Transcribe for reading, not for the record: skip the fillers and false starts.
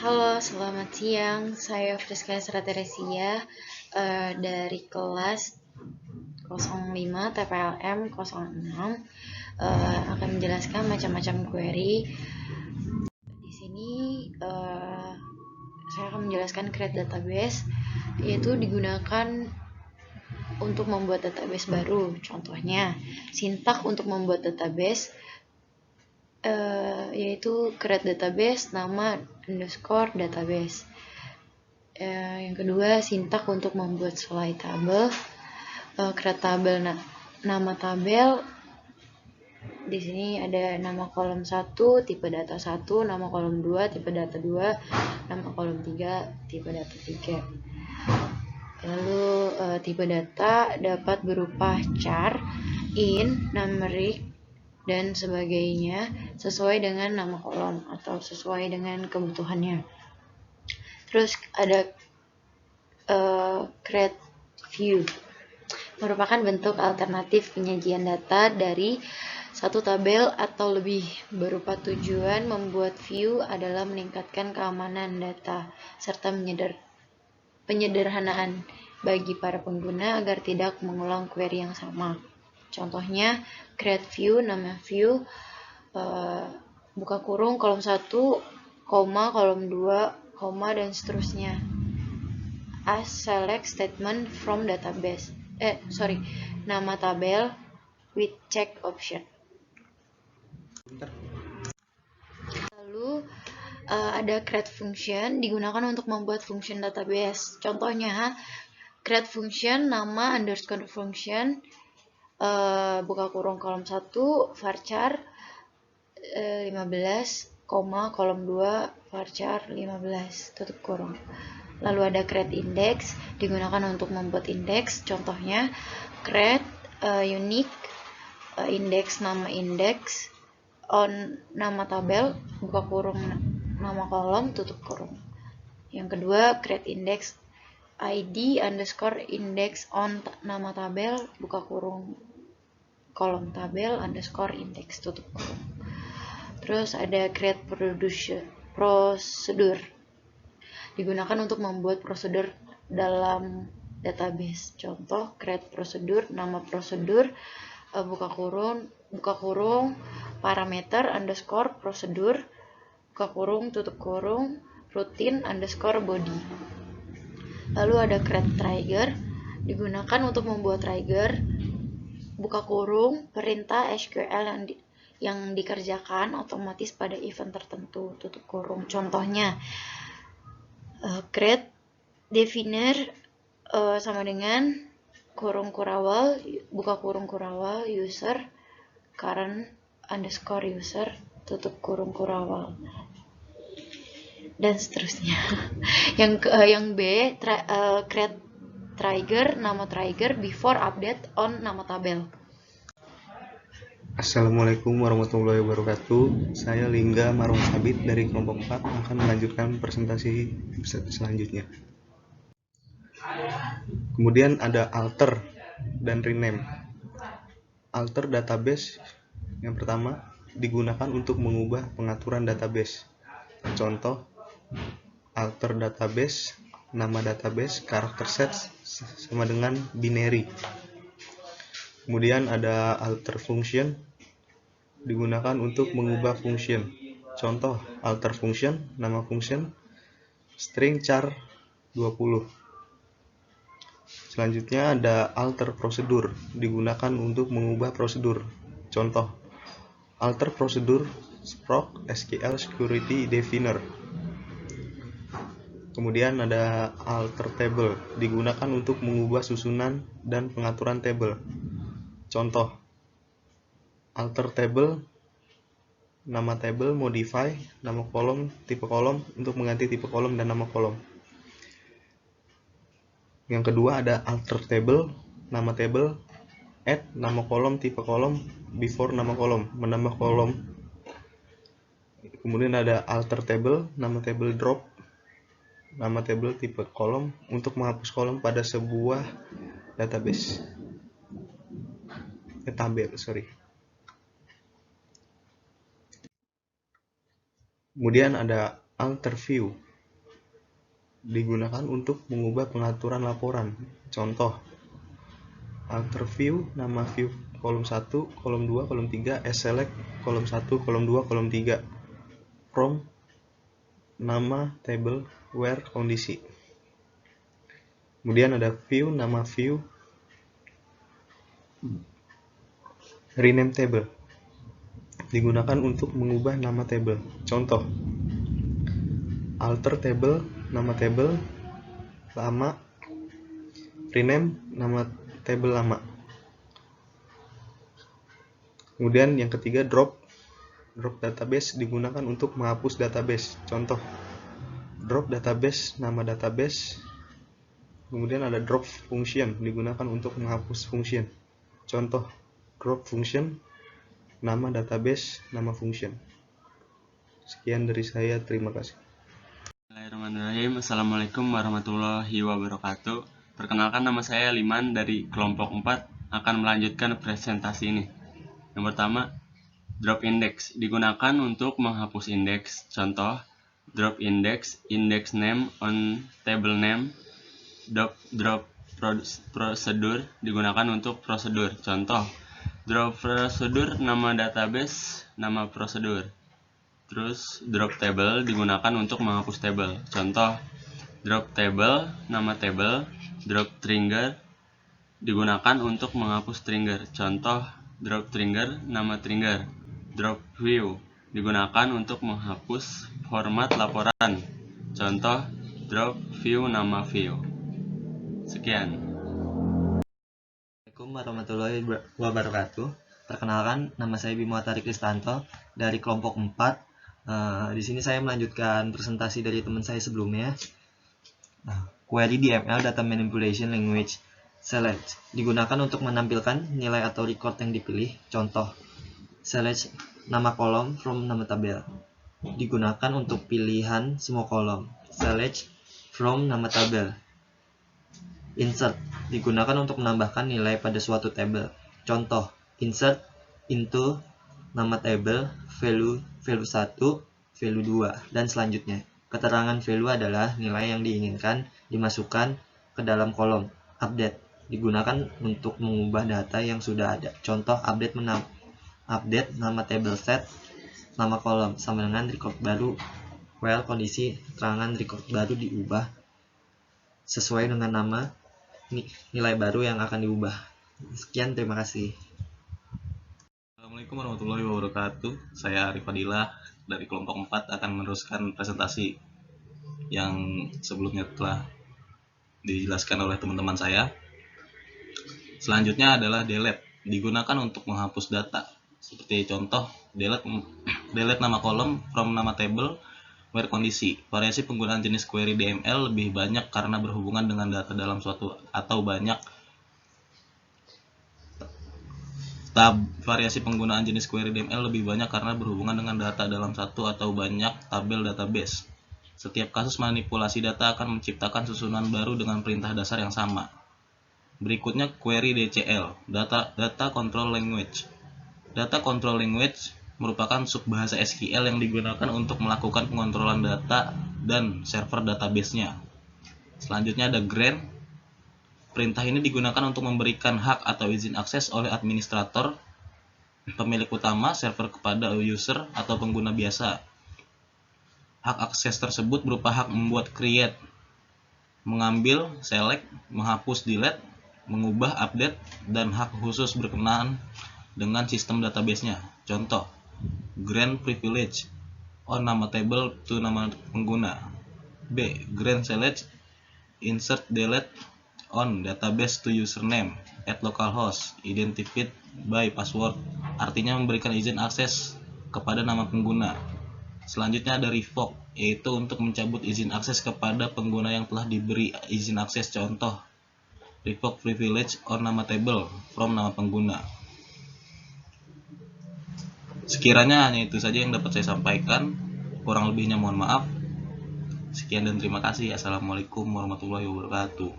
Halo, selamat siang. Saya Friska Teresia dari kelas 05 TPLM 06 akan menjelaskan macam-macam query. Di sini saya akan menjelaskan create database, yaitu digunakan untuk membuat database baru. Contohnya, sintak untuk membuat database yaitu create database nama underscore database. Yang kedua, sintak untuk membuat slide table, create tabel nama tabel. Di sini ada nama kolom 1 tipe data 1, nama kolom 2 tipe data 2, nama kolom 3 tipe data 3. Lalu tipe data dapat berupa char, int, numeric, dan sebagainya sesuai dengan nama kolom atau sesuai dengan kebutuhannya. Terus ada create view, merupakan bentuk alternatif penyajian data dari satu tabel atau lebih. Berupa tujuan membuat view adalah meningkatkan keamanan data serta penyederhanaan bagi para pengguna agar tidak mengulang query yang sama. Contohnya, create view, nama view, buka kurung kolom 1, kolom 2, dan seterusnya. As select statement from database. Nama tabel with check option. Lalu ada create function, digunakan untuk membuat function database. Contohnya, create function nama underscore function, buka kurung kolom 1 varchar 15, kolom 2 varchar 15, tutup kurung. Lalu ada create index, digunakan untuk membuat indeks. Contohnya, create unique index, nama indeks on nama tabel, buka kurung nama kolom, tutup kurung. Yang kedua, create index id underscore index on nama tabel, buka kurung kolom tabel underscore index, tutup kurung. Terus ada create prosedur, digunakan untuk membuat prosedur dalam database. Contoh, create prosedur, nama prosedur, buka kurung parameter underscore prosedur, buka kurung, tutup kurung, routine underscore body. Lalu ada create trigger, digunakan untuk membuat trigger, buka kurung, perintah SQL yang dikerjakan otomatis pada event tertentu, tutup kurung. Contohnya, create definir sama dengan kurung kurawal, buka kurung kurawal, user current underscore user, tutup kurung kurawal, dan seterusnya. Yang B, create trigger, nama trigger before update on nama tabel. Assalamualaikum warahmatullahi wabarakatuh. Saya Lingga Marung Sabit dari kelompok 4 akan melanjutkan presentasi selanjutnya. Kemudian ada alter dan rename. Alter database yang pertama digunakan untuk mengubah pengaturan database. Contoh, alter database, nama database, karakter set sama dengan binary. Kemudian ada alter function, digunakan untuk mengubah function. Contoh, alter function, nama function, string char 20. Selanjutnya ada alter prosedur, digunakan untuk mengubah prosedur. Contoh, alter prosedur sproc SQL security definir. Kemudian ada alter table, digunakan untuk mengubah susunan dan pengaturan table. Contoh, alter table, nama table, modify, nama kolom, tipe kolom untuk mengganti tipe kolom dan nama kolom. Yang kedua ada alter table, nama table, add, nama kolom, tipe kolom, before nama kolom, menambah kolom. Kemudian ada alter table, nama table drop, nama table, tipe kolom untuk menghapus kolom pada sebuah database. Kemudian ada alter view, digunakan untuk mengubah pengaturan laporan. Contoh, alter view, nama view kolom 1, kolom 2, kolom 3, select kolom 1, kolom 2, kolom 3. From, nama table, where kondisi. Kemudian ada view, nama view, rename table, digunakan untuk mengubah nama table. Contoh, alter table, nama table lama, rename nama table lama. Kemudian yang ketiga, drop database, digunakan untuk menghapus database. Contoh, drop database, nama database. Kemudian ada drop function, digunakan untuk menghapus function. Contoh, drop function, nama database, nama function. Sekian dari saya, terima kasih. Bismillahirrahmanirrahim. Assalamualaikum warahmatullahi wabarakatuh. Perkenalkan, nama saya Liman dari kelompok 4, akan melanjutkan presentasi ini. Yang pertama, drop index, digunakan untuk menghapus indeks. Contoh, drop index, index name on table name. Drop prosedur, digunakan untuk prosedur. Contoh, drop prosedur, nama database, nama prosedur. Terus drop table, digunakan untuk menghapus table. Contoh, drop table, nama table. Drop trigger, digunakan untuk menghapus trigger. Contoh, drop trigger, nama trigger. Drop view, digunakan untuk menghapus format laporan. Contoh, drop view, nama view. Sekian. Assalamualaikum warahmatullahi wabarakatuh. Perkenalkan, nama saya Bimo Atari Kristanto dari kelompok 4. Di sini saya melanjutkan presentasi dari teman saya sebelumnya. Query DML Data Manipulation Language Select, digunakan untuk menampilkan nilai atau record yang dipilih. Contoh, select nama kolom from nama tabel, digunakan untuk pilihan semua kolom. Select from nama tabel. Insert, digunakan untuk menambahkan nilai pada suatu tabel. Contoh, insert into nama tabel, value 1, value 2, dan selanjutnya. Keterangan value adalah nilai yang diinginkan dimasukkan ke dalam kolom. Update, digunakan untuk mengubah data yang sudah ada. Contoh, update nama table set, nama kolom, sama dengan record baru, while kondisi keterangan record baru diubah sesuai dengan nama nilai baru yang akan diubah. Sekian, terima kasih. Assalamualaikum warahmatullahi wabarakatuh. Saya Arif Fadilah dari kelompok 4 akan meneruskan presentasi yang sebelumnya telah dijelaskan oleh teman-teman saya. Selanjutnya adalah delete, digunakan untuk menghapus data. Seperti contoh, delete nama kolom from nama table, where kondisi. Variasi penggunaan jenis query DML lebih banyak karena berhubungan dengan data dalam suatu atau banyak. Variasi penggunaan jenis query DML lebih banyak karena berhubungan dengan data dalam satu atau banyak tabel database. Setiap kasus manipulasi data akan menciptakan susunan baru dengan perintah dasar yang sama. Berikutnya query DCL, Data Control Language. Data Control Language merupakan subbahasa SQL yang digunakan untuk melakukan pengontrolan data dan server database-nya. Selanjutnya ada grant. Perintah ini digunakan untuk memberikan hak atau izin akses oleh administrator, pemilik utama, server kepada user atau pengguna biasa. Hak akses tersebut berupa hak membuat create, mengambil, select, menghapus, delete, mengubah, update, dan hak khusus berkenaan dengan sistem database-nya. Contoh, grant privilege on nama table to nama pengguna. B. Grant select, insert, delete on database to username at localhost, identified by password, artinya memberikan izin akses kepada nama pengguna. Selanjutnya ada revoke, yaitu untuk mencabut izin akses kepada pengguna yang telah diberi izin akses. Contoh, revoke privilege on nama table from nama pengguna. Sekiranya hanya itu saja yang dapat saya sampaikan, kurang lebihnya mohon maaf. Sekian dan terima kasih. Assalamualaikum warahmatullahi wabarakatuh.